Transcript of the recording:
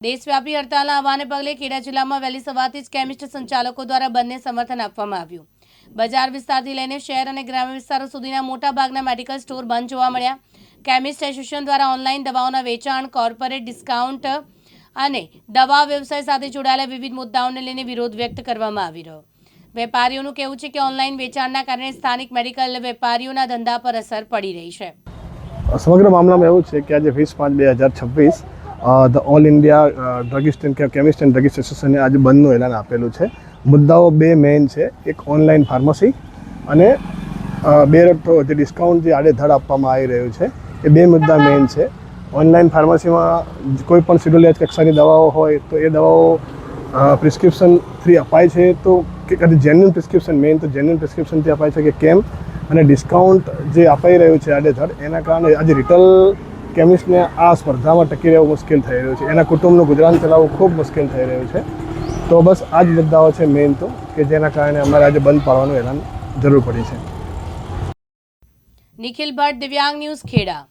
દેશવ્યાપી હડતાલના આહવાને પગલે ખેડા જિલ્લામાં વહેલી સવારથી જ કેમિસ્ટ સંચાલકો દ્વારા બંધને સમર્થન આપવામાં આવ્યું। બજાર વિસ્તારથી લઈને શહેર અને ગ્રામ્ય વિસ્તારો સુધીના મોટાભાગના મેડિકલ સ્ટોર બંધ જોવા મળ્યા। કેમિસ્ટ એસોસિએશન દ્વારા ઓનલાઈન દવાઓના વેચાણ, કોર્પોરેટ ડિસ્કાઉન્ટ અને દવા વ્યવસાય સાથે જોડાયેલા વિવિધ મુદ્દાઓને લઈને વિરોધ વ્યક્ત કરવામાં આવી રહ્યો। વેપારીઓનું કહેવું છે કે ઓનલાઈન વેચાણના કારણે સ્થાનિક મેડિકલ વેપારીઓના ધંધા પર અસર પડી રહી છે। સમગ્ર મામલામાં એવું છે કે આજે 20/5/2026 the all India druggist and chemist and druggist એસોસિએશને આજે બંધનું એલાન આપેલું છે। મુદ્દાઓ બે મેઇન છે, એક ઓનલાઈન ફાર્મસી અને બે જે ડિસ્કાઉન્ટ જે આડેધડ આપવામાં આવી રહ્યું છે એ બે મુદ્દા મેઇન છે। ઓનલાઈન ફાર્મસીમાં કોઈ પણ શેડ્યુલ કક્ષાની દવાઓ હોય તો એ દવાઓ પ્રિસ્ક્રિપ્શન થ્રી અપાય છે, તો કે જેન્યુઅન પ્રિસ્ક્રિપ્શન મેઇન તો જેન્યુઅન પ્રિસ્ક્રિપ્શનથી અપાય છે કે કેમ, અને ડિસ્કાઉન્ટ જે અપાઈ રહ્યું છે આડેધડ એના કારણે આજે રિટેલ કેમિસ્ટને આ સ્પર્ધામાં ટકી રહેવું મુશ્કેલ થઈ રહ્યું છે, એના કુટુંબનું ગુજરાન ચલાવવું ખૂબ મુશ્કેલ થઈ રહ્યું છે। તો બસ આ જ મુદ્દાઓ છે મેઇન તો કે જેના કારણે અમારે આજે બંધ પાડવાનું એલાન જરૂર પડી છે। નિખિલ ભટ્ટ, દિવ્યાંગ ન્યૂઝ, ખેડા।